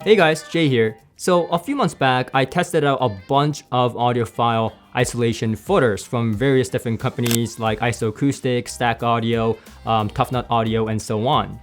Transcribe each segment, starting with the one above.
Hey guys, Jay here. So a few months back, I tested out a bunch of audiophile isolation footers from various different companies like Isoacoustic, Stack Audio, Tough Nut Audio, and so on.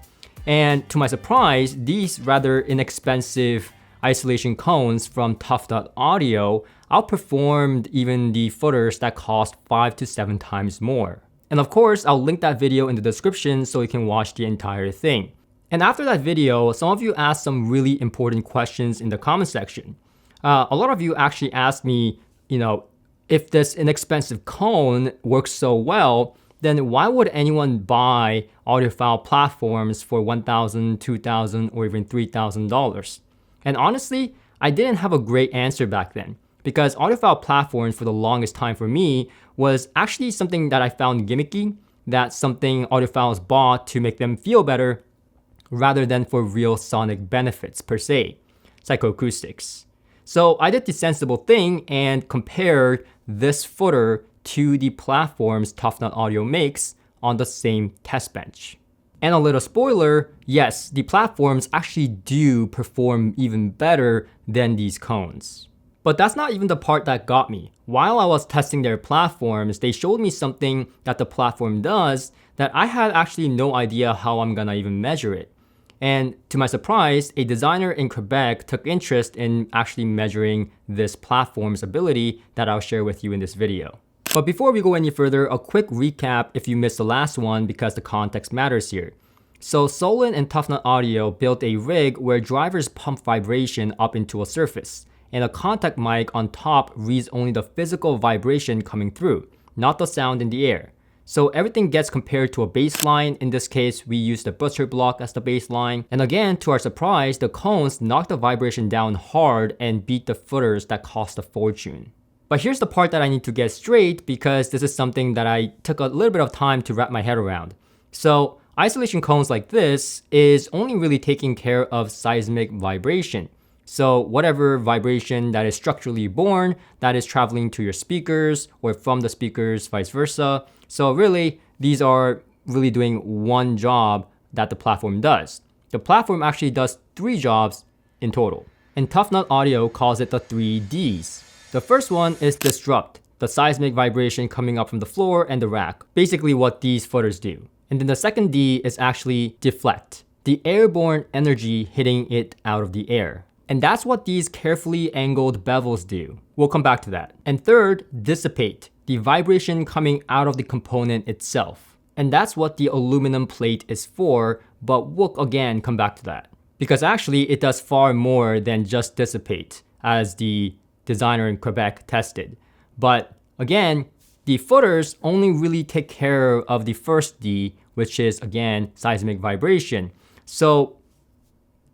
And to my surprise, these rather inexpensive isolation cones from Tough Nut Audio outperformed even the footers that cost 5 to 7 times more. And of course, I'll link that video in the description so you can watch the entire thing. And after that video, some of you asked some really important questions in the comment section. A lot of you actually asked me, if this inexpensive cone works so well, then why would anyone buy audiophile platforms for $1,000, $2,000, or even $3,000? And honestly, I didn't have a great answer back then, because audiophile platforms for the longest time for me was actually something that I found gimmicky, that's something audiophiles bought to make them feel better, rather than for real sonic benefits per se, psychoacoustics. So I did the sensible thing and compared this footer to the platforms Tough Nut Audio makes on the same test bench. And a little spoiler, yes, the platforms actually do perform even better than these cones. But that's not even the part that got me. While I was testing their platforms, they showed me something that the platform does that I had actually no idea how I'm gonna even measure it. And to my surprise, a designer in Quebec took interest in actually measuring this platform's ability that I'll share with you in this video. But before we go any further, a quick recap if you missed the last one because the context matters here. So Solon and Tough Nut Audio built a rig where drivers pump vibration up into a surface, and a contact mic on top reads only the physical vibration coming through, not the sound in the air. So everything gets compared to a baseline. In this case, we use the butcher block as the baseline. And again, to our surprise, the cones knock the vibration down hard and beat the footers that cost a fortune. But here's the part that I need to get straight because this is something that I took a little bit of time to wrap my head around. So isolation cones like this is only really taking care of seismic vibration. So whatever vibration that is structurally born, that is traveling to your speakers or from the speakers, vice versa. So really, these are really doing one job that the platform does. The platform actually does 3 jobs in total. And Tough Nut Audio calls it the 3 Ds. The first one is disrupt, the seismic vibration coming up from the floor and the rack, basically what these footers do. And then the second D is actually deflect, the airborne energy hitting it out of the air. And that's what these carefully angled bevels do. We'll come back to that. And third, dissipate, the vibration coming out of the component itself. And that's what the aluminum plate is for, but we'll again come back to that. Because actually it does far more than just dissipate, as the designer in Quebec tested. But again, the footers only really take care of the first D, which is again, seismic vibration. So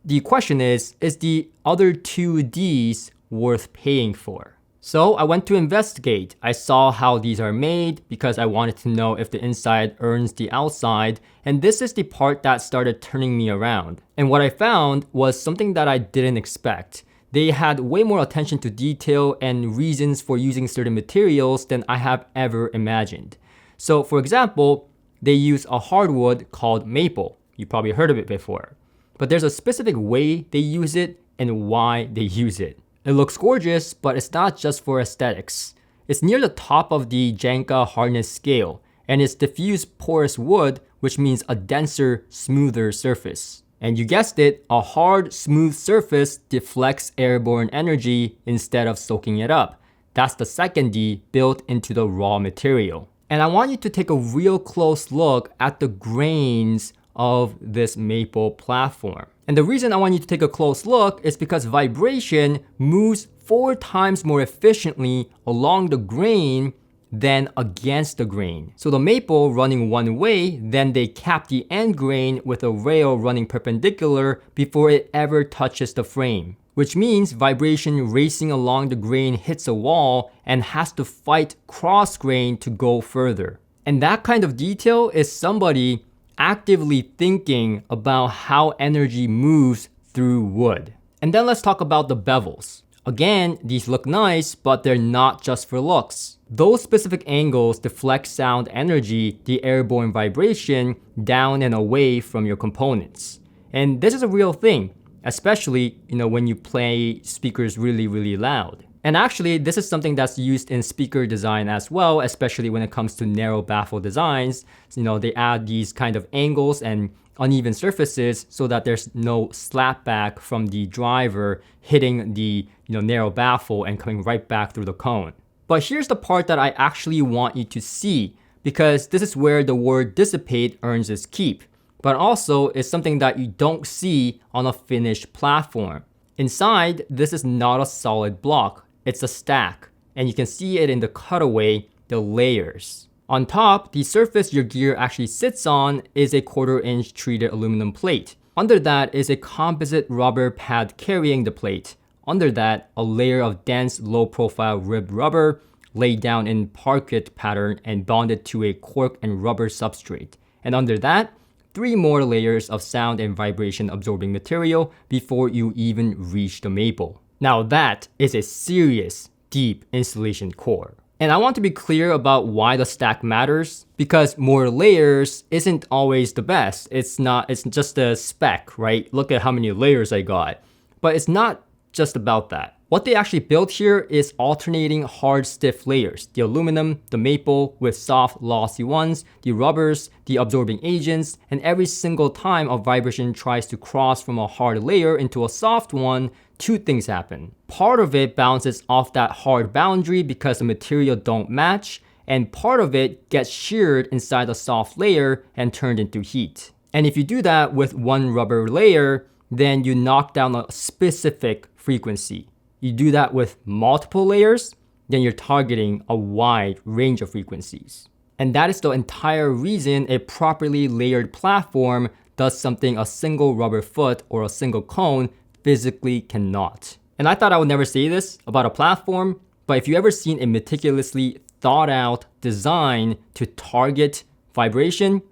the question is the other 2 Ds worth paying for? So I went to investigate. I saw how these are made because I wanted to know if the inside earns the outside. And this is the part that started turning me around. And what I found was something that I didn't expect. They had way more attention to detail and reasons for using certain materials than I have ever imagined. So for example, they use a hardwood called maple. You probably heard of it before. But there's a specific way they use it and why they use it. It looks gorgeous, but it's not just for aesthetics. It's near the top of the Janka hardness scale, and it's diffuse porous wood, which means a denser, smoother surface. And you guessed it, a hard, smooth surface deflects airborne energy instead of soaking it up. That's the second D built into the raw material. And I want you to take a real close look at the grains of this maple platform. And the reason I want you to take a close look is because vibration moves 4 times more efficiently along the grain than against the grain. So the maple running one way, then they cap the end grain with a rail running perpendicular before it ever touches the frame. Which means vibration racing along the grain hits a wall and has to fight cross grain to go further. And that kind of detail is somebody actively thinking about how energy moves through wood. And then let's talk about the bevels. Again, these look nice, but they're not just for looks. Those specific angles deflect sound energy, the airborne vibration, down and away from your components. And this is a real thing. especially, when you play speakers really, really loud. And actually, this is something that's used in speaker design as well, especially when it comes to narrow baffle designs. They add these kind of angles and uneven surfaces so that there's no slapback from the driver hitting the narrow baffle and coming right back through the cone. But here's the part that I actually want you to see, because this is where the word dissipate earns its keep, but also is something that you don't see on a finished platform. Inside, this is not a solid block. It's a stack, and you can see it in the cutaway, the layers. On top, the surface your gear actually sits on is a 1/4-inch treated aluminum plate. Under that is a composite rubber pad carrying the plate. Under that, a layer of dense, low-profile ribbed rubber laid down in parquet pattern and bonded to a cork and rubber substrate. And under that, 3 more layers of sound and vibration absorbing material before you even reach the maple. Now that is a serious, deep installation core. And I want to be clear about why the stack matters, because more layers isn't always the best. It's just a spec, right? Look at how many layers I got. But it's not just about that. What they actually built here is alternating hard, stiff layers. The aluminum, the maple with soft, lossy ones, the rubbers, the absorbing agents, and every single time a vibration tries to cross from a hard layer into a soft one, 2 things happen. Part of it bounces off that hard boundary because the material don't match, and part of it gets sheared inside the soft layer and turned into heat. And if you do that with one rubber layer, then you knock down a specific frequency. You do that with multiple layers, then you're targeting a wide range of frequencies. And that is the entire reason a properly layered platform does something a single rubber foot or a single cone physically cannot. And I thought I would never say this about a platform, but if you ever seen a meticulously thought out design to target vibration,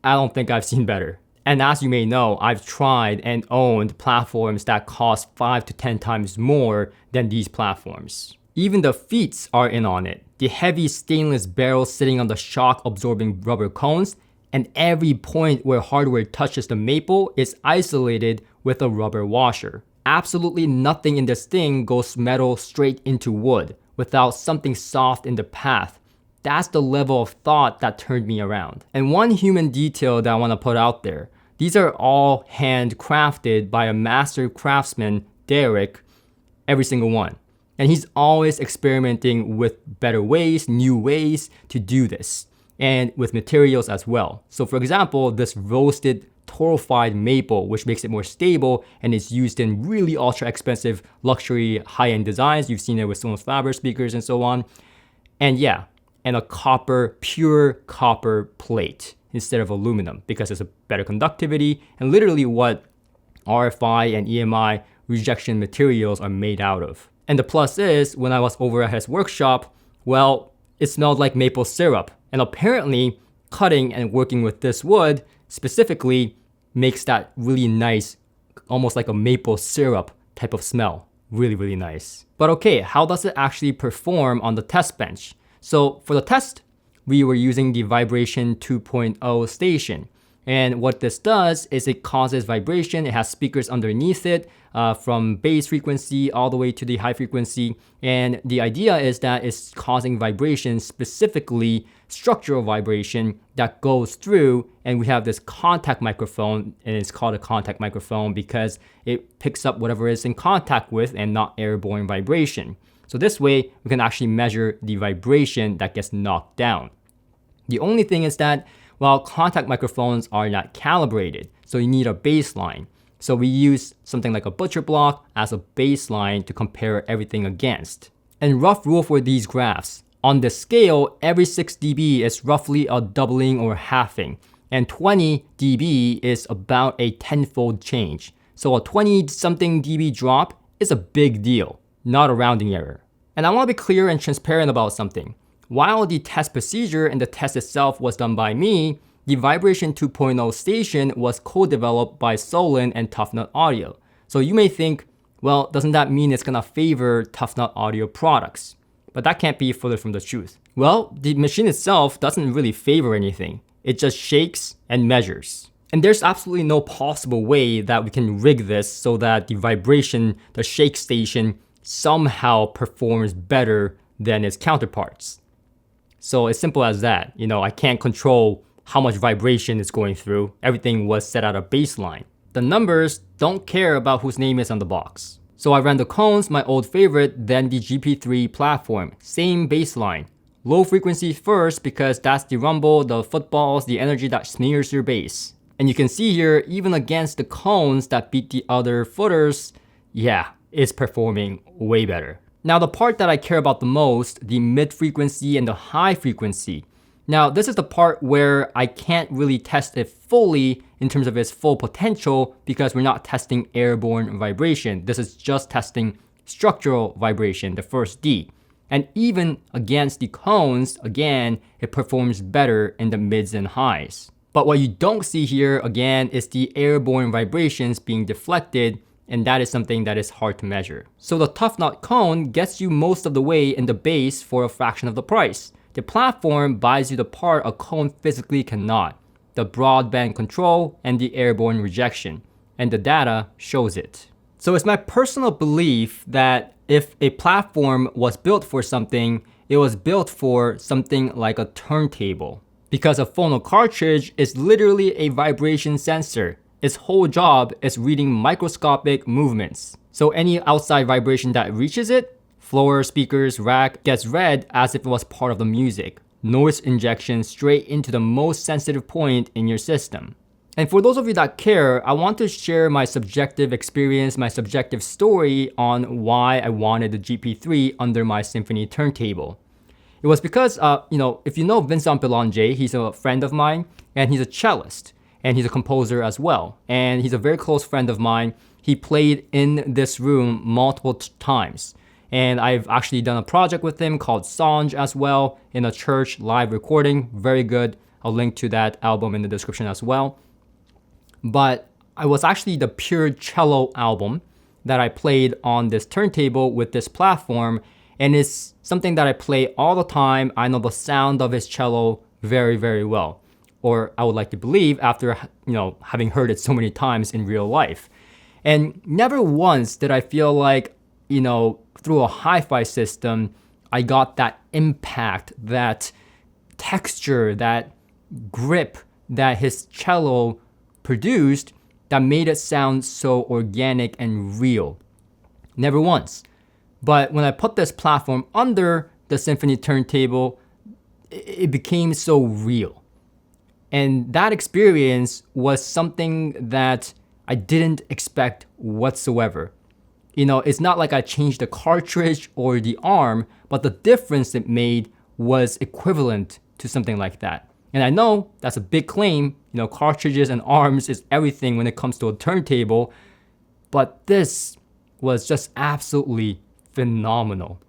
I don't think I've seen better. And as you may know, I've tried and owned platforms that cost 5 to 10 times more than these platforms. Even the feet are in on it. The heavy stainless barrel sitting on the shock absorbing rubber cones, and every point where hardware touches the maple is isolated with a rubber washer. Absolutely nothing in this thing goes metal straight into wood without something soft in the path. That's the level of thought that turned me around. And one human detail that I want to put out there. These are all handcrafted by a master craftsman, Derek, every single one. And he's always experimenting with better ways, new ways to do this, and with materials as well. So for example, this roasted torrefied maple, which makes it more stable and is used in really ultra expensive luxury high-end designs. You've seen it with Sonos Faber speakers and so on. And yeah, and a pure copper plate instead of aluminum because it's a better conductivity and literally what RFI and EMI rejection materials are made out of. And the plus is, when I was over at his workshop, well, it smelled like maple syrup. And apparently, cutting and working with this wood specifically makes that really nice, almost like a maple syrup type of smell. Really, really nice. But okay, how does it actually perform on the test bench? So for the test, we were using the Vibration 2.0 station. And what this does is it causes vibration. It has speakers underneath it from bass frequency all the way to the high frequency. And the idea is that it's causing vibration, specifically structural vibration that goes through. And we have this contact microphone, and it's called a contact microphone because it picks up whatever it's in contact with and not airborne vibration. So this way, we can actually measure the vibration that gets knocked down. The only thing is that, well, contact microphones are not calibrated, so you need a baseline. So we use something like a butcher block as a baseline to compare everything against. And rough rule for these graphs, on the scale, every 6 dB is roughly a doubling or halving, and 20 dB is about a 10-fold change. So a 20-something dB drop is a big deal, not a rounding error. And I want to be clear and transparent about something. While the test procedure and the test itself was done by me, the Vibration 2.0 station was co-developed by Solon and Tough Nut Audio. So you may think, well, doesn't that mean it's gonna favor Tough Nut Audio products? But that can't be further from the truth. Well, the machine itself doesn't really favor anything. It just shakes and measures. And there's absolutely no possible way that we can rig this so that the vibration, the shake station, somehow performs better than its counterparts. So it's simple as that. I can't control how much vibration is going through. Everything was set at a baseline. The numbers don't care about whose name is on the box. So I ran the cones, my old favorite, then the GP3 platform. Same baseline. Low frequency first because that's the rumble, the footballs, the energy that smears your bass. And you can see here, even against the cones that beat the other footers, yeah, it's performing way better. Now the part that I care about the most, the mid frequency and the high frequency. Now this is the part where I can't really test it fully in terms of its full potential because we're not testing airborne vibration. This is just testing structural vibration, the first D. And even against the cones, again, it performs better in the mids and highs. But what you don't see here, again, is the airborne vibrations being deflected, and that is something that is hard to measure. So the Tough Nut cone gets you most of the way in the bass for a fraction of the price. The platform buys you the part a cone physically cannot, the broadband control and the airborne rejection, and the data shows it. So it's my personal belief that if a platform was built for something, it was built for something like a turntable. Because a phono cartridge is literally a vibration sensor. Its whole job is reading microscopic movements. So any outside vibration that reaches it, floor, speakers, rack, gets read as if it was part of the music. Noise injection straight into the most sensitive point in your system. And for those of you that care, I want to share my subjective experience, my subjective story on why I wanted the GP3 under my Symphony turntable. It was because, if you know Vincent Belanger, he's a friend of mine, and he's a cellist, and he's a composer as well. And he's a very close friend of mine. He played in this room multiple times. And I've actually done a project with him called Songe as well, in a church live recording. Very good. I'll link to that album in the description as well. But it was actually the pure cello album that I played on this turntable with this platform. And it's something that I play all the time. I know the sound of his cello very, very well. Or I would like to believe after, having heard it so many times in real life. And never once did I feel like, through a hi-fi system, I got that impact, that texture, that grip that his cello produced that made it sound so organic and real. Never once. But when I put this platform under the Symphony turntable, it became so real. And that experience was something that I didn't expect whatsoever. It's not like I changed the cartridge or the arm, but the difference it made was equivalent to something like that. And I know that's a big claim, cartridges and arms is everything when it comes to a turntable, but this was just absolutely phenomenal.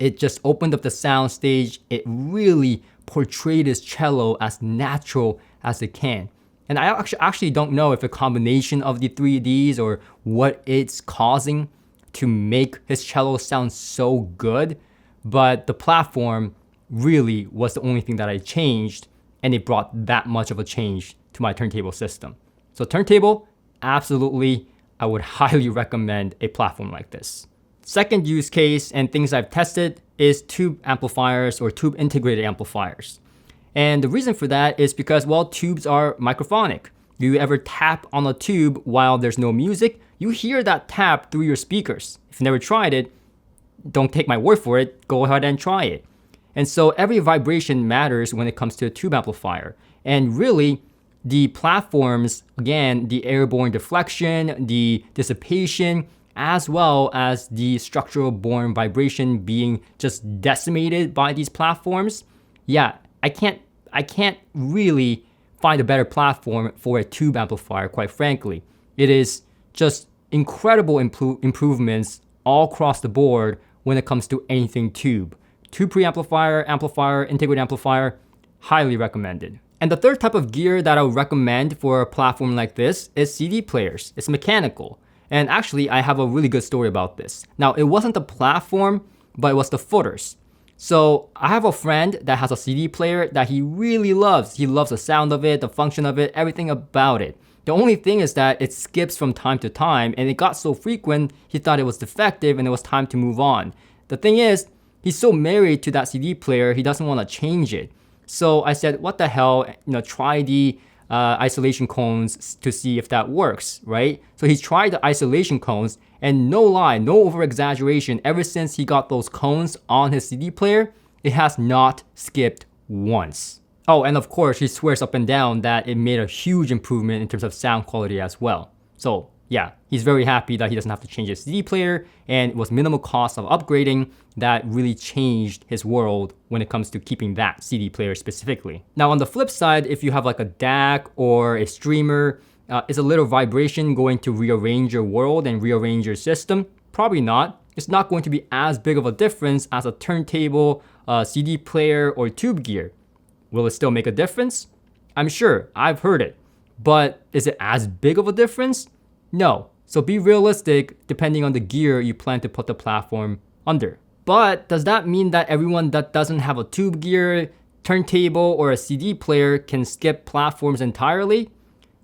It just opened up the sound stage. It really portrayed his cello as natural as it can. And I actually don't know if a combination of the 3Ds or what it's causing to make his cello sound so good, but the platform really was the only thing that I changed, and it brought that much of a change to my turntable system. So turntable, absolutely, I would highly recommend a platform like this. Second use case and things I've tested is tube amplifiers or tube integrated amplifiers. And the reason for that is because, tubes are microphonic. You ever tap on a tube while there's no music? You hear that tap through your speakers. If you've never tried it, don't take my word for it, go ahead and try it. And so every vibration matters when it comes to a tube amplifier. And really, the platforms, again, the airborne deflection, the dissipation, as well as the structural borne vibration being just decimated by these platforms, I can't really find a better platform for a tube amplifier, quite frankly. It is just incredible improvements all across the board when it comes to anything tube. Tube preamplifier, amplifier, integrated amplifier, highly recommended. And the third type of gear that I would recommend for a platform like this is CD players. It's mechanical. And actually, I have a really good story about this. Now, it wasn't the platform, but it was the footers. So I have a friend that has a CD player that he really loves. He loves the sound of it, the function of it, everything about it. The only thing is that it skips from time to time, and it got so frequent, he thought it was defective and it was time to move on. The thing is, he's so married to that CD player, he doesn't want to change it. So I said, what the hell, try the isolation cones to see if that works, right? So he tried the isolation cones, and no lie, no over exaggeration, ever since he got those cones on his CD player, it has not skipped once. Oh, and of course, he swears up and down that it made a huge improvement in terms of sound quality as well. So yeah, he's very happy that he doesn't have to change his CD player, and it was minimal cost of upgrading that really changed his world when it comes to keeping that CD player specifically. Now on the flip side, if you have like a DAC or a streamer, is a little vibration going to rearrange your world and rearrange your system? Probably not. It's not going to be as big of a difference as a turntable, CD player, or tube gear. Will it still make a difference? I'm sure, I've heard it. But is it as big of a difference? No. So be realistic depending on the gear you plan to put the platform under. But does that mean that everyone that doesn't have a tube gear, turntable, or a CD player can skip platforms entirely?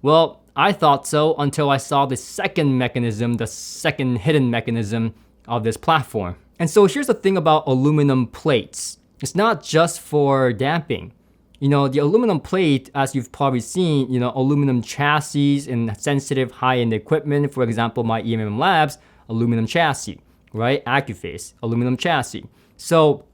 Well, I thought so until I saw the second mechanism, the second hidden mechanism of this platform. And so here's the thing about aluminum plates. It's not just for damping. The aluminum plate, as you've probably seen, aluminum chassis in sensitive high-end equipment, for example, my EMM Labs, aluminum chassis, right? Accuphase, aluminum chassis. So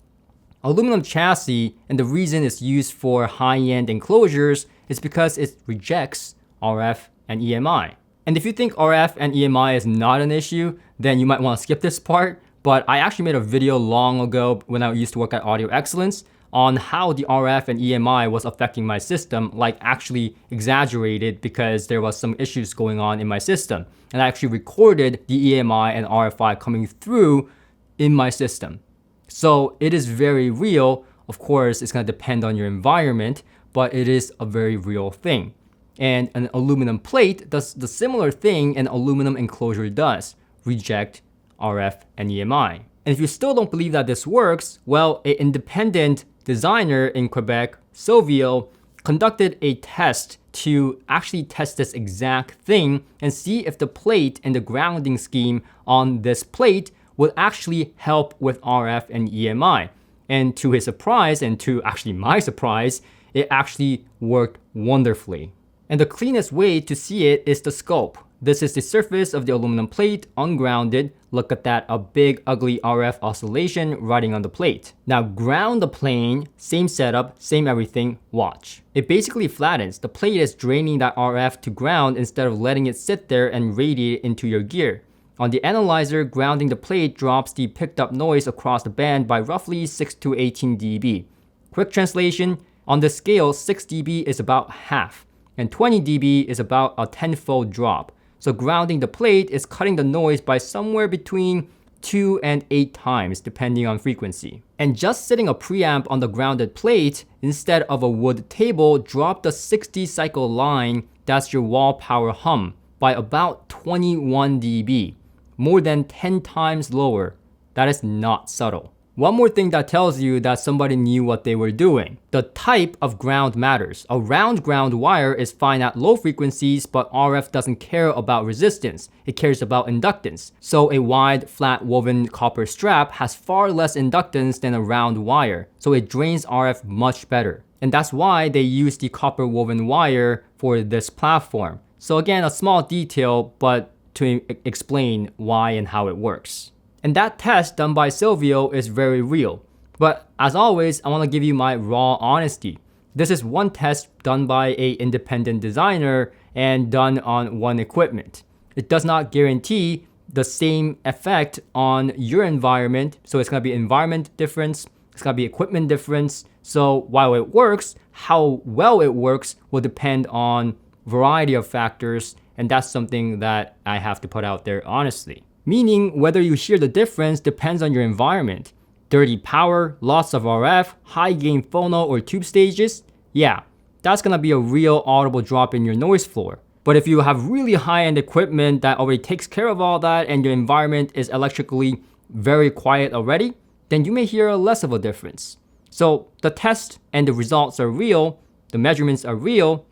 aluminum chassis, and the reason it's used for high-end enclosures is because it rejects RF and EMI. And if you think RF and EMI is not an issue, then you might want to skip this part. But I actually made a video long ago when I used to work at Audio Excellence on how the RF and EMI was affecting my system, like actually exaggerated because there was some issues going on in my system. And I actually recorded the EMI and RFI coming through in my system. So it is very real. Of course, it's going to depend on your environment, but it is a very real thing. And an aluminum plate does the similar thing an aluminum enclosure does, reject RF and EMI. And if you still don't believe that this works, well, an independent designer in Quebec, Silvio, conducted a test to actually test this exact thing and see if the plate and the grounding scheme on this plate would actually help with RF and EMI. And to his surprise, and to actually my surprise, it actually worked wonderfully. And the cleanest way to see it is the scope. This is the surface of the aluminum plate, ungrounded. Look at that, a big ugly RF oscillation riding on the plate. Now ground the plane, same setup, same everything, watch. It basically flattens. The plate is draining that RF to ground instead of letting it sit there and radiate into your gear. On the analyzer, grounding the plate drops the picked up noise across the band by roughly 6 to 18 dB. Quick translation, on the scale 6 dB is about half, and 20 dB is about a 10-fold drop. So grounding the plate is cutting the noise by somewhere between 2 and 8 times depending on frequency. And just sitting a preamp on the grounded plate instead of a wood table dropped the 60 cycle line, that's your wall power hum, by about 21 dB, more than 10 times lower. That is not subtle. One more thing that tells you that somebody knew what they were doing. The type of ground matters. A round ground wire is fine at low frequencies, but RF doesn't care about resistance. It cares about inductance. So a wide, flat woven copper strap has far less inductance than a round wire, so it drains RF much better. And that's why they use the copper woven wire for this platform. So again, a small detail, but to explain why and how it works. And that test done by Silvio is very real. But as always, I want to give you my raw honesty. This is one test done by an independent designer and done on one equipment. It does not guarantee the same effect on your environment. So it's going to be environment difference, it's going to be equipment difference. So while it works, how well it works will depend on a variety of factors. And that's something that I have to put out there honestly. Meaning whether you hear the difference depends on your environment. Dirty power, lots of RF, high gain phono or tube stages, yeah, that's gonna be a real audible drop in your noise floor. But if you have really high-end equipment that already takes care of all that and your environment is electrically very quiet already, then you may hear less of a difference. So the test and the results are real, the measurements are real,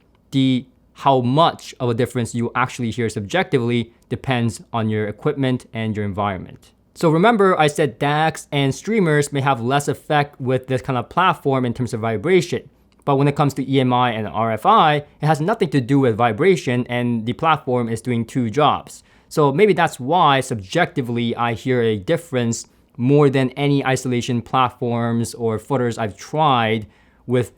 how much of a difference you actually hear subjectively depends on your equipment and your environment. So remember, I said DACs and streamers may have less effect with this kind of platform in terms of vibration. But when it comes to EMI and RFI, it has nothing to do with vibration, and the platform is doing two jobs. So maybe that's why subjectively I hear a difference more than any isolation platforms or footers I've tried with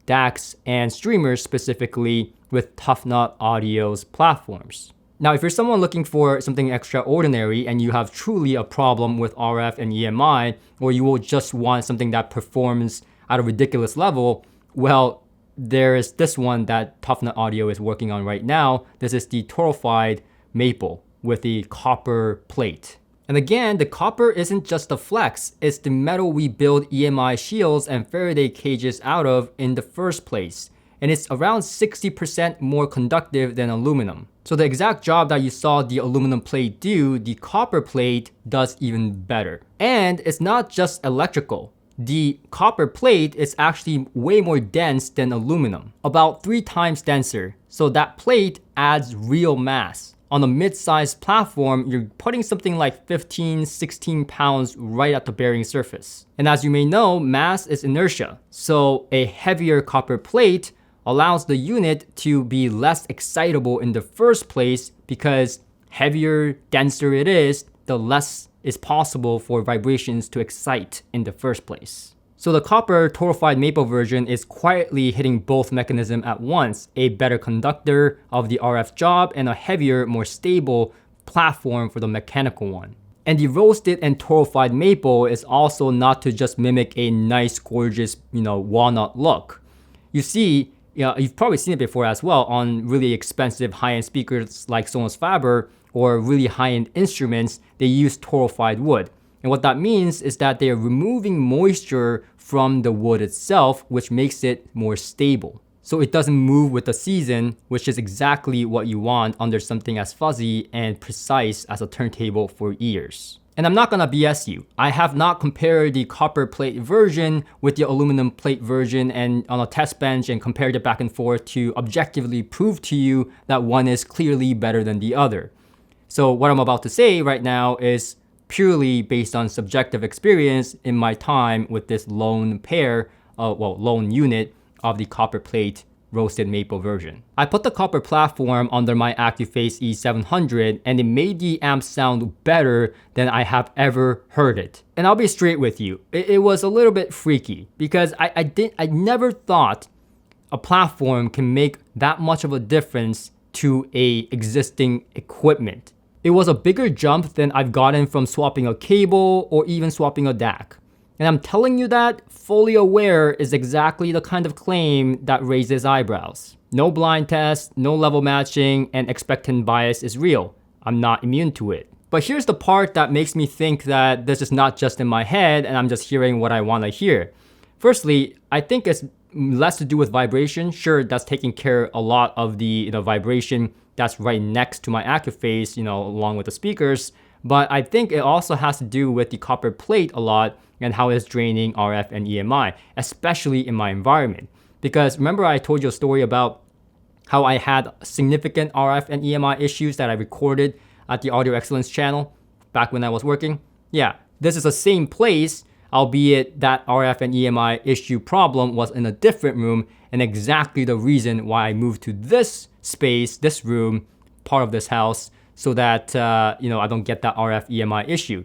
DACs and streamers, specifically with Nut Audio's platforms. Now, if you're someone looking for something extraordinary and you have truly a problem with RF and EMI, or you will just want something that performs at a ridiculous level, well, there is this one that Nut Audio is working on right now. This is the torrefied maple with the copper plate. And again, the copper isn't just a flex, it's the metal we build EMI shields and Faraday cages out of in the first place. And it's around 60% more conductive than aluminum. So the exact job that you saw the aluminum plate do, the copper plate does even better. And it's not just electrical. The copper plate is actually way more dense than aluminum, about 3 times denser. So that plate adds real mass. On a mid-sized platform, you're putting something like 15, 16 pounds right at the bearing surface. And as you may know, mass is inertia. So a heavier copper plate allows the unit to be less excitable in the first place, because heavier, denser it is, the less is possible for vibrations to excite in the first place. So the copper torrefied maple version is quietly hitting both mechanisms at once, a better conductor of the RF job and a heavier, more stable platform for the mechanical one. And the roasted and torrefied maple is also not to just mimic a nice, gorgeous, walnut look. You see, you've probably seen it before as well on really expensive high-end speakers like Sonos Faber or really high-end instruments, they use torrefied wood. And what that means is that they are removing moisture from the wood itself, which makes it more stable. So it doesn't move with the season, which is exactly what you want under something as fuzzy and precise as a turntable for ears. And I'm not gonna BS you. I have not compared the copper plate version with the aluminum plate version and on a test bench and compared it back and forth to objectively prove to you that one is clearly better than the other. So what I'm about to say right now is purely based on subjective experience in my time with this lone unit of the copper plate roasted maple version. I put the copper platform under my Audiophile E700 and it made the amp sound better than I have ever heard it. And I'll be straight with you, it was a little bit freaky because I never thought a platform can make that much of a difference to a existing equipment. It was a bigger jump than I've gotten from swapping a cable or even swapping a DAC. And I'm telling you that fully aware is exactly the kind of claim that raises eyebrows. No blind test, no level matching, and expectant bias is real. I'm not immune to it. But here's the part that makes me think that this is not just in my head and I'm just hearing what I want to hear. Firstly, I think it's less to do with vibration. Sure, that's taking care a lot of the vibration that's right next to my Audiophile, along with the speakers. But I think it also has to do with the copper plate a lot and how it's draining RF and EMI, especially in my environment. Because remember I told you a story about how I had significant RF and EMI issues that I recorded at the Audio Excellence channel back when I was working? Yeah, this is the same place, albeit that RF and EMI issue problem was in a different room and exactly the reason why I moved to this space, this room, part of this house, so that I don't get that RF EMI issue.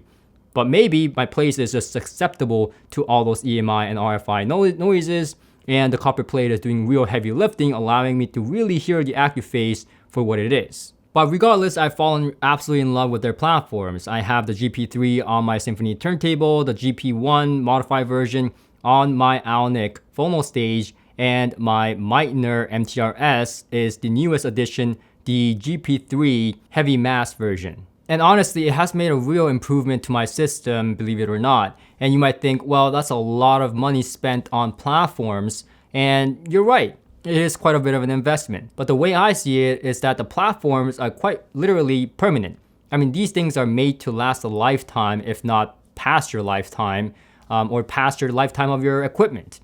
But maybe my place is just susceptible to all those EMI and RFI noises, and the copper plate is doing real heavy lifting, allowing me to really hear the Audiophile for what it is. But regardless, I've fallen absolutely in love with their platforms. I have the GP3 on my Symphony turntable, the GP1 modified version on my Alnic phono stage, and my Meitner MTRS is the newest addition, the GP3 heavy mass version. And honestly, it has made a real improvement to my system, believe it or not. And you might think, well, that's a lot of money spent on platforms. And you're right, it is quite a bit of an investment. But the way I see it is that the platforms are quite literally permanent. I mean, these things are made to last a lifetime, if not past your lifetime. or past your lifetime of your equipment.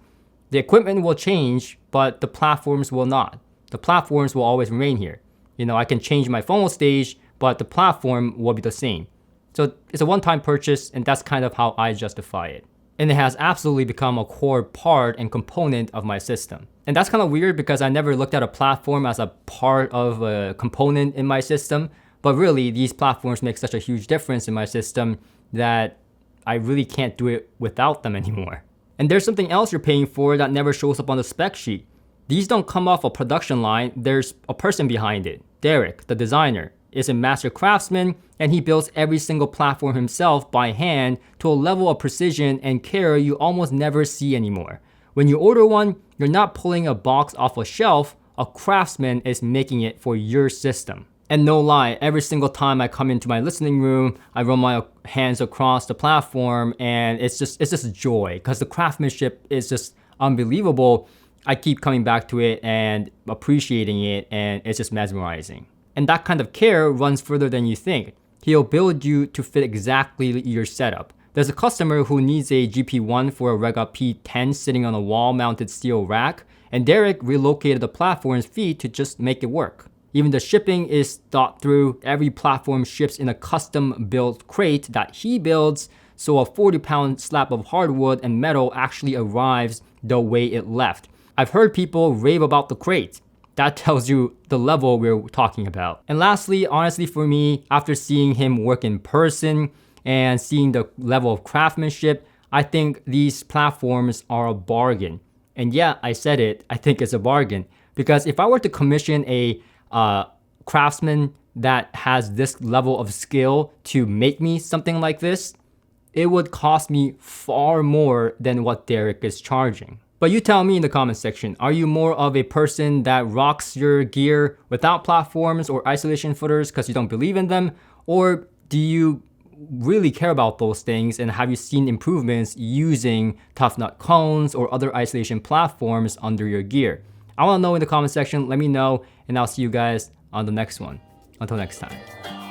The equipment will change, but the platforms will not. The platforms will always remain here. I can change my phone stage, but the platform will be the same. So it's a one-time purchase, and that's kind of how I justify it. And it has absolutely become a core part and component of my system. And that's kind of weird because I never looked at a platform as a part of a component in my system. But really, these platforms make such a huge difference in my system that I really can't do it without them anymore. And there's something else you're paying for that never shows up on the spec sheet. These don't come off a production line, there's a person behind it. Derek, the designer, is a master craftsman, and he builds every single platform himself by hand to a level of precision and care you almost never see anymore. When you order one, you're not pulling a box off a shelf, a craftsman is making it for your system. And no lie, every single time I come into my listening room, I run my hands across the platform, and it's just joy because the craftsmanship is just unbelievable. I keep coming back to it and appreciating it, and it's just mesmerizing. And that kind of care runs further than you think. He'll build you to fit exactly your setup. There's a customer who needs a GP1 for a Rega P10 sitting on a wall-mounted steel rack, and Derek relocated the platform's feet to just make it work. Even the shipping is thought through. Every platform ships in a custom-built crate that he builds, so a 40-pound slab of hardwood and metal actually arrives the way it left. I've heard people rave about the crate. That tells you the level we're talking about. And lastly, honestly for me, after seeing him work in person and seeing the level of craftsmanship, I think these platforms are a bargain. And yeah, I said it, I think it's a bargain. Because if I were to commission a craftsman that has this level of skill to make me something like this, it would cost me far more than what Derek is charging. But you tell me in the comment section, are you more of a person that rocks your gear without platforms or isolation footers because you don't believe in them? Or do you really care about those things, and have you seen improvements using tough nut cones or other isolation platforms under your gear? I want to know in the comment section, let me know, and I'll see you guys on the next one. Until next time.